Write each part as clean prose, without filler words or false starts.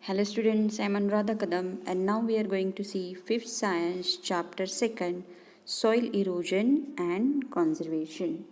Hello students, I am Anuradha Kadam and now we are going to see 5th Science chapter 2nd Soil Erosion and Conservation.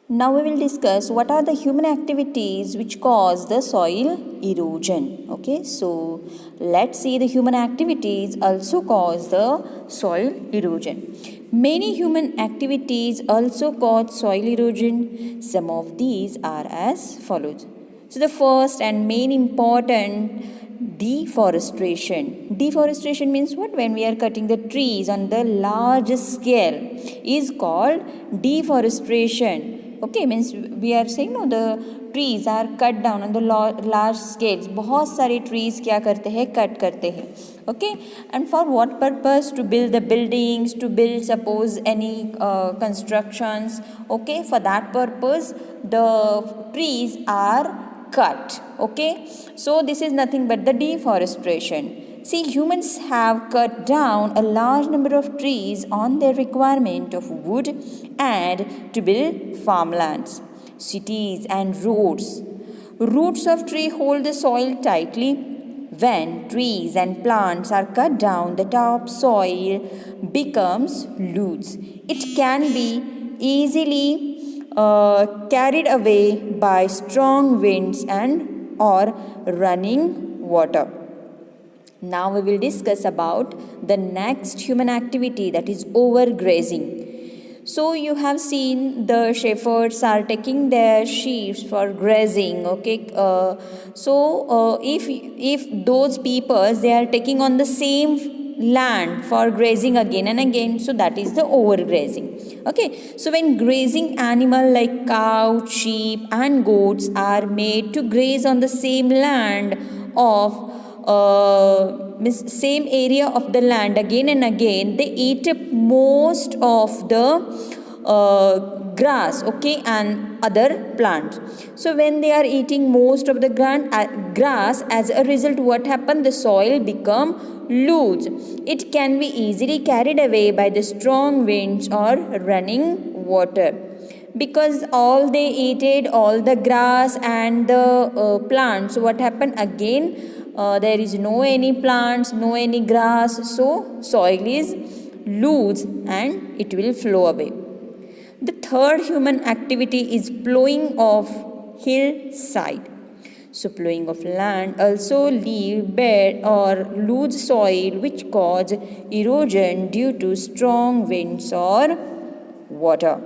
Now we will discuss what are the human activities which cause the soil erosion. Okay, so let's see the human activities also cause the soil erosion. Many human activities also cause soil erosion. Some of these are as follows. So the first and main important deforestation. Deforestation means what? When we are cutting the trees on the large scale is called deforestation. Okay, means we are saying no, the trees are cut down on the large scales. बहुत सारे trees क्या करते हैं? Cut करते हैं. Okay, and for what purpose? To build the buildings, to build suppose any constructions. Okay, for that purpose the trees are cut. Okay, so this is nothing but the deforestation. See, humans have cut down a large number of trees on their requirement of wood and to build farmlands, cities and roads. Roots of tree hold the soil tightly. When trees and plants are cut down, the topsoil becomes loose. It can be easily carried away by strong winds and or running water. Now we will discuss about the next human activity, that is overgrazing. So you have seen the shepherds are taking their sheep for grazing. Okay, if those people they are taking on the same land for grazing again and again, so that is the overgrazing. Okay, so when grazing animal like cow, sheep and goats are made to graze on the same land of same area of the land again and again, they eat up most of the grass, okay, and other plants. So when they are eating most of the grass, as a result what happened? The soil become loose. It can be easily carried away by the strong winds or running water. Because all they ate all the grass and the plants, what happened again? There is no any plants, no any grass, so soil is loose and it will flow away. The third human activity is plowing of hillside. So plowing of land also leave bare or loose soil which cause erosion due to strong winds or water.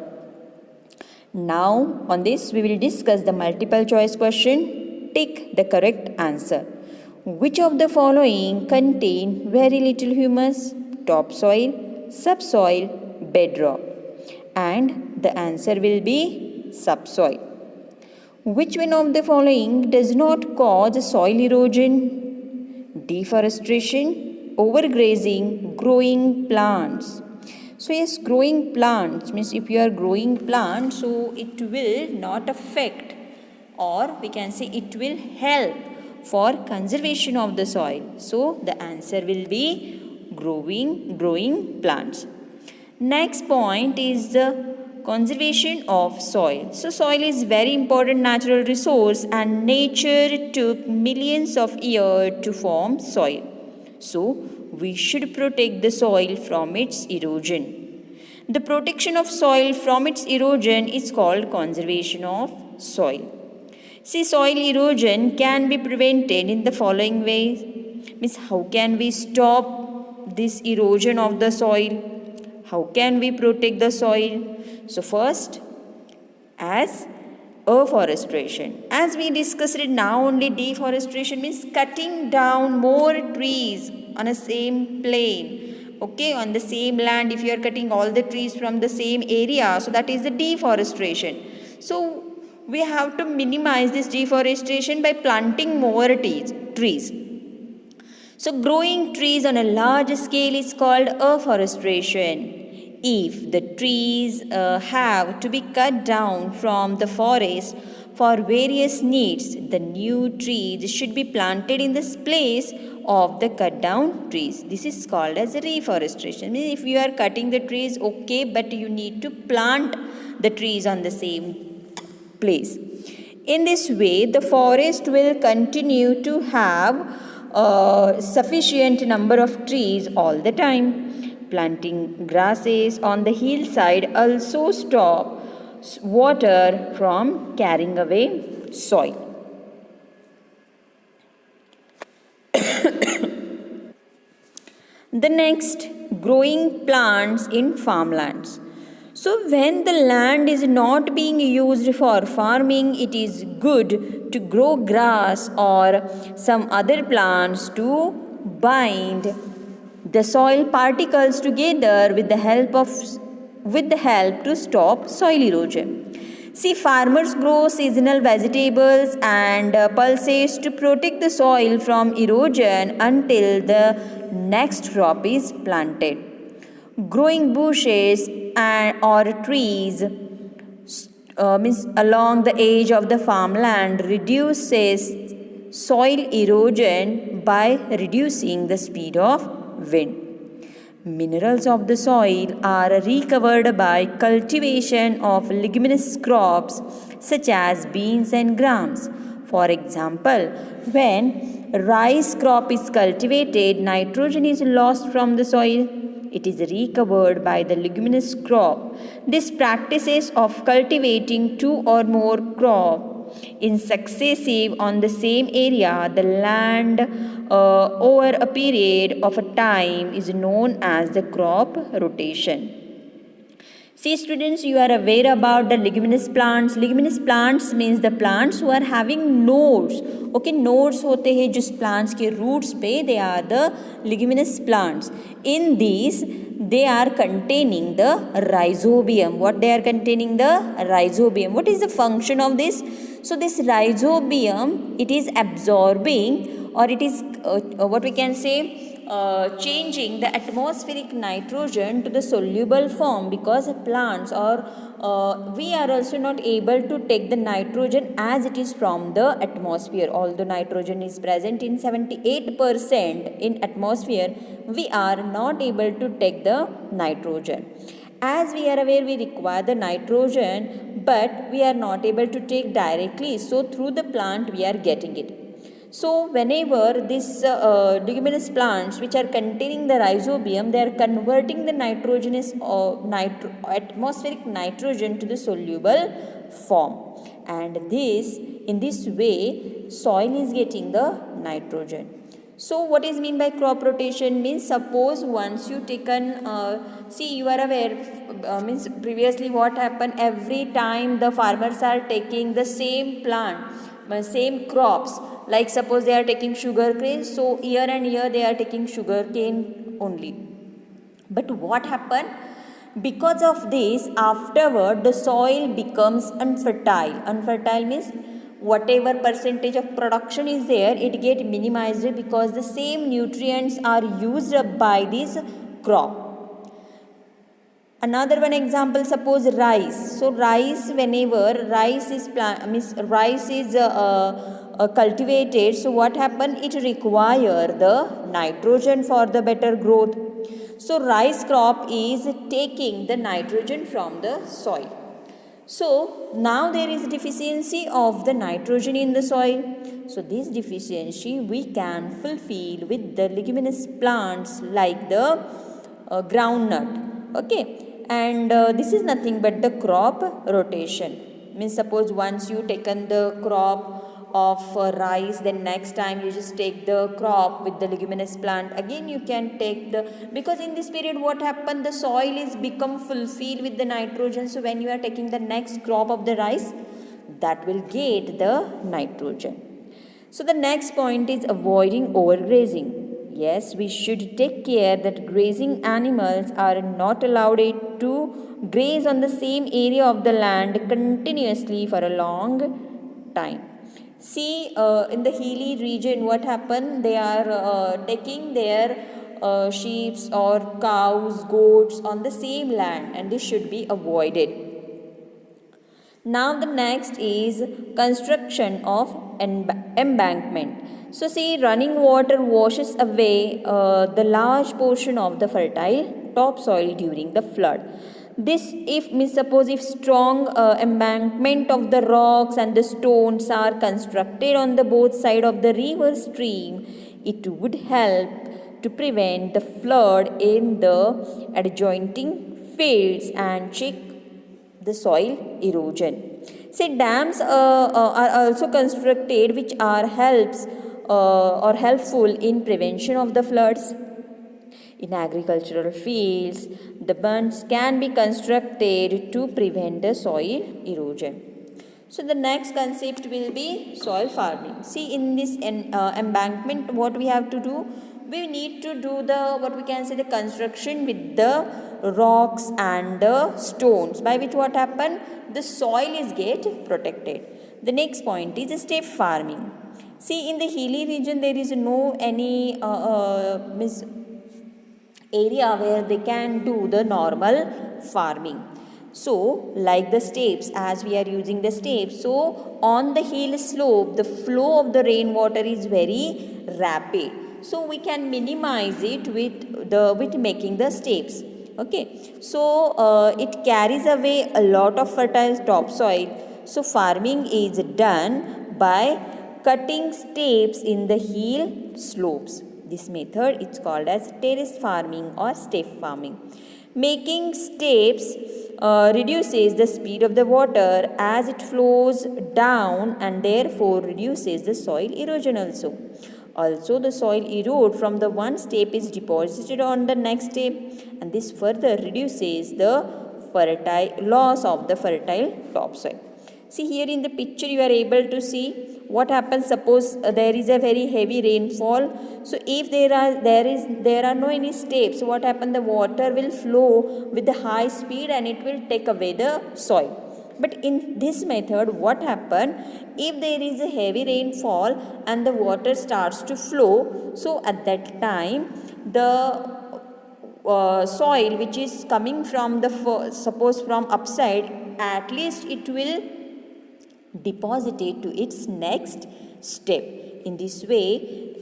Now on this we will discuss the multiple choice question. Tick the correct answer. Which of the following contain very little humus? Topsoil, subsoil, bedrock. And the answer will be subsoil. Which one of the following does not cause soil erosion? Deforestation, overgrazing, growing plants. So yes, growing plants means if you are growing plants, so it will not affect, or we can say it will help for conservation of the soil. So the answer will be growing plants. Next point is the conservation of soil. So soil is very important natural resource and nature took millions of years to form soil. So we should protect the soil from its erosion. The protection of soil from its erosion is called conservation of soil. See, soil erosion can be prevented in the following ways. Means how can we stop this erosion of the soil? How can we protect the soil? So first, as afforestation. As we discussed it now, only deforestation means cutting down more trees on a same plane. Okay, on the same land, if you are cutting all the trees from the same area, so that is the deforestation. So we have to minimize this deforestation by planting more trees. So growing trees on a large scale is called afforestation. If the trees have to be cut down from the forest for various needs, the new trees should be planted in this place of the cut down trees. This is called as reforestation. I mean, if you are cutting the trees, okay, but you need to plant the trees on the same place. In this way, the forest will continue to have a sufficient number of trees all the time. Planting grasses on the hillside also stops water from carrying away soil. The next, growing plants in farmlands. So, when the land is not being used for farming, it is good to grow grass or some other plants to bind the soil particles together with the help to stop soil erosion. See, farmers grow seasonal vegetables and pulses to protect the soil from erosion until the next crop is planted. Growing bushes or trees means along the edge of the farmland reduces soil erosion by reducing the speed of wind. Minerals of the soil are recovered by cultivation of leguminous crops such as beans and grams. For example, when rice crop is cultivated, nitrogen is lost from the soil. It is recovered by the leguminous crop. This practices of cultivating two or more crops in successive on the same area, the land over a period of a time is known as the crop rotation. See students, you are aware about the leguminous plants. Leguminous plants means the plants who are having nodes. Okay, nodes होते हैं जिस plants के roots पे, they are the leguminous plants. In these, they are containing the rhizobium. What they are containing? The rhizobium. What is the function of this? So this rhizobium, it is absorbing, or it is what we can say, changing the atmospheric nitrogen to the soluble form, because plants or we are also not able to take the nitrogen as it is from the atmosphere. Although nitrogen is present in 78% in atmosphere, we are not able to take the nitrogen. As we are aware, we require the nitrogen, but we are not able to take directly. So through the plant we are getting it. So whenever these leguminous plants which are containing the rhizobium, they are converting the nitrogenous atmospheric nitrogen to the soluble form, and in this way soil is getting the nitrogen. So what is mean by crop rotation? Means suppose once you taken see, you are aware means previously what happened, every time the farmers are taking the same plant, same crops, like suppose they are taking sugar cane, so year and year they are taking sugar cane only. But what happened? Because of this, afterward the soil becomes unfertile. Unfertile means whatever percentage of production is there, it get minimized because the same nutrients are used up by this crop. Another one example, suppose rice. So rice, whenever rice is cultivated, so what happen? It require the nitrogen for the better growth. So rice crop is taking the nitrogen from the soil. So now there is deficiency of the nitrogen in the soil. So this deficiency we can fulfill with the leguminous plants like the groundnut. Okay, and this is nothing but the crop rotation. Means suppose once you taken the crop of rice, then next time you just take the crop with the leguminous plant, again you can take the, because in this period what happened, the soil is become fulfilled with the nitrogen. So when you are taking the next crop of the rice, that will get the nitrogen. So the next point is avoiding overgrazing. Yes, we should take care that grazing animals are not allowed to graze on the same area of the land continuously for a long time. See, in the hilly region, what happened? They are taking their sheep or cows, goats on the same land, and this should be avoided. Now the next is construction of embankment. So see, running water washes away the large portion of the fertile topsoil during the flood. This if means suppose if strong embankment of the rocks and the stones are constructed on the both side of the river stream, it would help to prevent the flood in the adjoining fields and check the soil erosion. Say dams are also constructed which are helps or helpful in prevention of the floods. In agricultural fields, the bunds can be constructed to prevent the soil erosion. So the next concept will be soil farming. See in this embankment what we have to do, we need to do the what we can say the construction with the rocks and the stones, by which what happen, the soil is get protected. The next point is step farming. See in the hilly region there is no any area where they can do the normal farming. So, like the steps, as we are using the steps, so on the hill slope, the flow of the rainwater is very rapid. So, we can minimize it with making the steps. Okay, so it carries away a lot of fertile topsoil. So, farming is done by cutting steps in the hill slopes. This method is called as terrace farming or step farming. Making steps reduces the speed of the water as it flows down and therefore reduces the soil erosion also. Also, the soil erode from the one step is deposited on the next step, and this further reduces the loss of the fertile topsoil. See here in the picture you are able to see what happens. Suppose there is a very heavy rainfall. So if there are no any steps, what happens, the water will flow with the high speed and it will take away the soil. But in this method what happen, if there is a heavy rainfall and the water starts to flow, so at that time the soil which is coming from the suppose from upside, at least it will deposit it to its next step. In this way,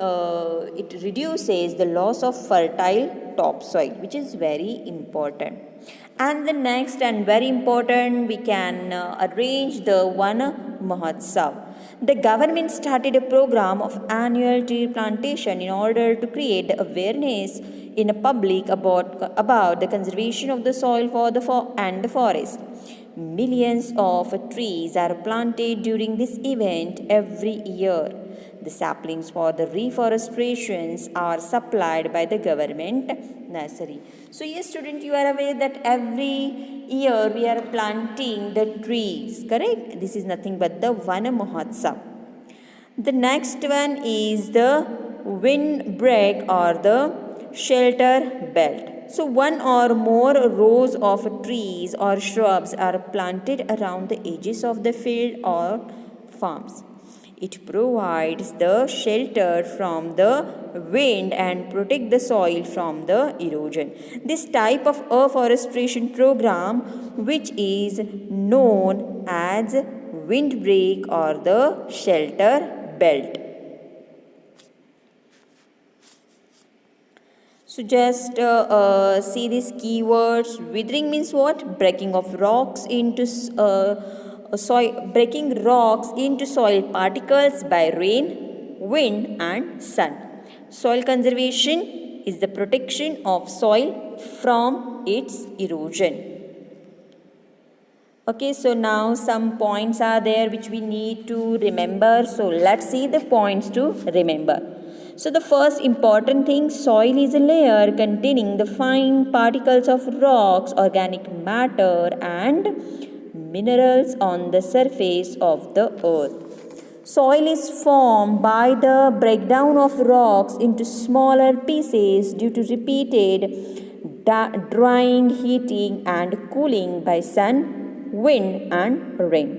it reduces the loss of fertile topsoil, which is very important. And the next and very important, we can arrange the Vana Mahotsav. The government started a program of annual tree plantation in order to create the awareness in the public about the conservation of the soil and the forest. Millions of trees are planted during this event every year. The saplings for the reforestations are supplied by the government nursery. So yes student, you are aware that every year we are planting the trees, correct? This is nothing but the Vana Mahotsav. The next one is the windbreak or the shelter belt. So one or more rows of trees or shrubs are planted around the edges of the field or farms. It provides the shelter from the wind and protect the soil from the erosion. This type of afforestation program, which is known as windbreak or the shelter belt. So just see these keywords. Withering means what? Breaking of rocks into breaking rocks into soil particles by rain, wind and sun. Soil conservation is the protection of soil from its erosion. Okay, so now some points are there which we need to remember. So let's see the points to remember. So the first important thing, soil is a layer containing the fine particles of rocks, organic matter and minerals on the surface of the earth. Soil is formed by the breakdown of rocks into smaller pieces due to repeated drying, heating and cooling by sun, wind and rain.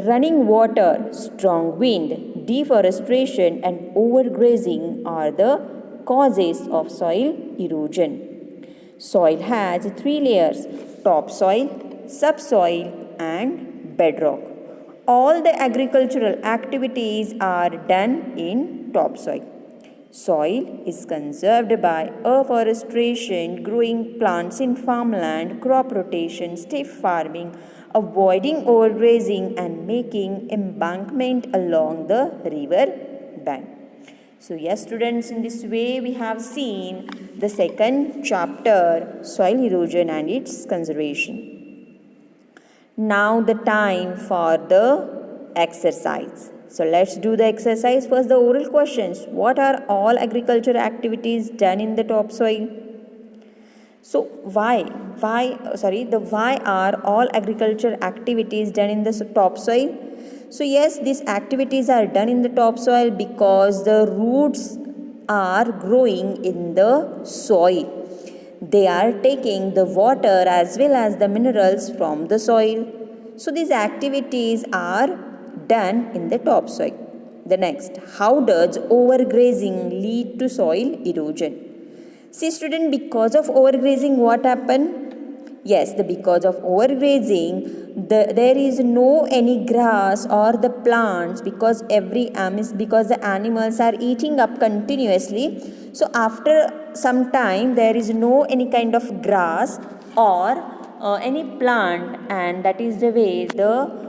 Running water, strong wind, deforestation and overgrazing are the causes of soil erosion. Soil has three layers: topsoil, subsoil and bedrock. All the agricultural activities are done in topsoil. Soil is conserved by afforestation, growing plants in farmland, crop rotation, stiff farming, avoiding overgrazing, and making embankment along the river bank. So yes students, in this way we have seen the second chapter, soil erosion and its conservation. Now the time for the exercise. So let's do the exercise. First, the oral questions. What are all agriculture activities done in the topsoil? So why are all agriculture activities done in the topsoil? So yes, these activities are done in the topsoil because the roots are growing in the soil. They are taking the water as well as the minerals from the soil. So these activities are done in the topsoil. The next, how does overgrazing lead to soil erosion? See student, because of overgrazing what happened? Yes, because of overgrazing, there is no any grass or the plants because because the animals are eating up continuously. So after some time there is no any kind of grass or any plant, and that is the way the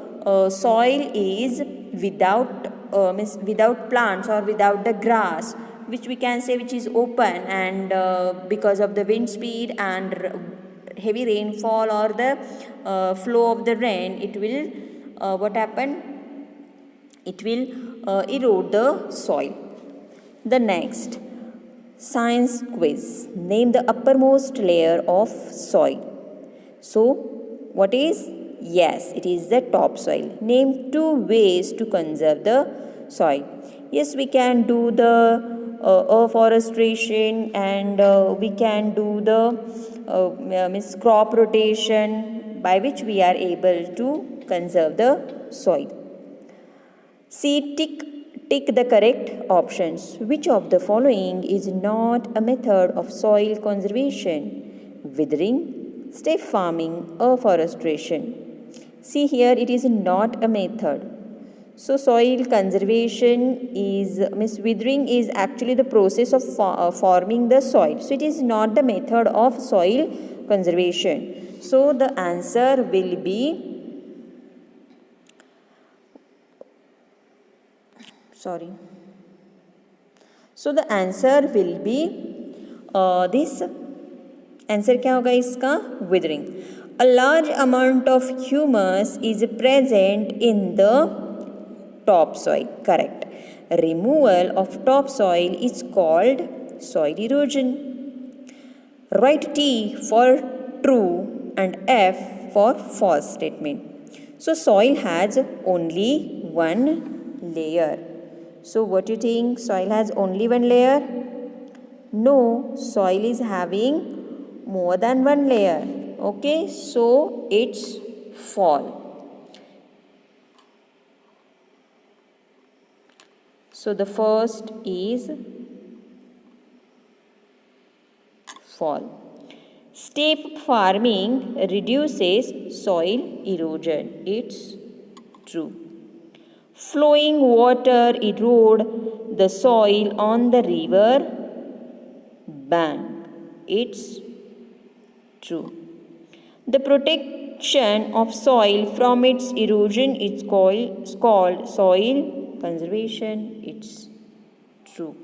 soil is without plants or without the grass, which we can say which is open, and because of the wind speed and heavy rainfall or the flow of the rain, it will what happen? It will erode the soil. The next, science quiz. Name the uppermost layer of soil. So, what is? Yes, it is the topsoil. Name 2 ways to conserve the soil. Yes, we can do the afforestation, and we can do the crop rotation, by which we are able to conserve the soil. See, tick the correct options. Which of the following is not a method of soil conservation? Withering, stiff farming, afforestation. See here, it is not a method. So soil conservation is, withering is actually the process of forming the soil. So it is not the method of soil conservation. So the answer will be, So the answer will be this. Answer क्या होगा इसका? Withering. A large amount of humus is present in the topsoil. Correct. Removal of topsoil is called soil erosion. Write T for true and F for false statement. So soil has only one layer. So what do you think? Soil has only one layer? No, soil is having more than one layer. Okay, so it's false. So the first is false. Step farming reduces soil erosion. It's true. Flowing water erode the soil on the river bank. It's true. The protection of soil from its erosion is called soil conservation. It's true.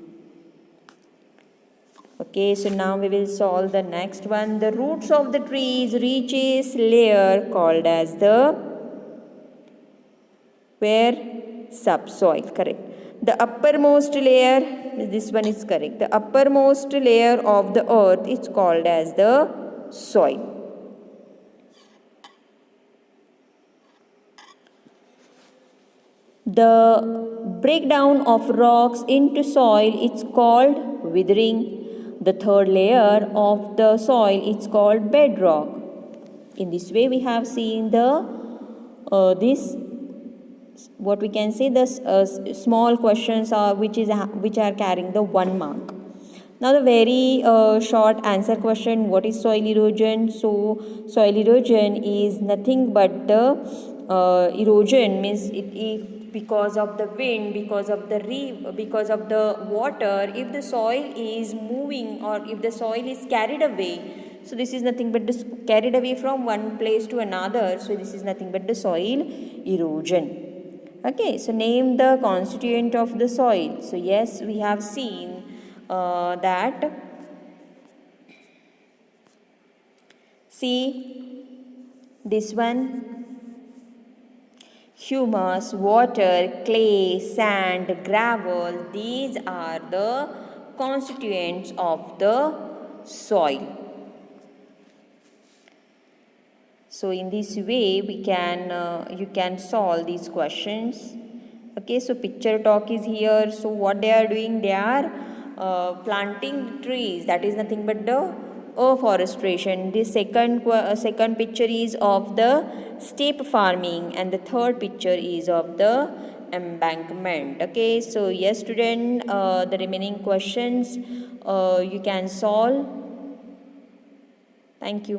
Okay, so now we will solve the next one. The roots of the trees reaches layer called as the subsoil. Correct. The uppermost layer, this one is correct. The uppermost layer of the earth is called as the soil. The breakdown of rocks into soil is called withering. The third layer of the soil is called bedrock. In this way, we have seen the what we can say, the small questions are which are carrying the 1 mark. Now the very short answer question, what is soil erosion? So soil erosion is nothing but the erosion means because of the wind, because of the because of the water, if the soil is moving or if the soil is carried away, so this is nothing but this carried away from one place to another, so this is nothing but the soil erosion. Okay, so name the constituent of the soil. So yes, we have seen that, see this one, humus, water, clay, sand, gravel, these are the constituents of the soil. So in this way we can you can solve these questions. Okay, so picture talk is here. So what they are doing, they are planting trees, that is nothing but the afforestation. The second picture is of the steppe farming, and the third picture is of the embankment. Okay, so yes student, the remaining questions you can solve. Thank you.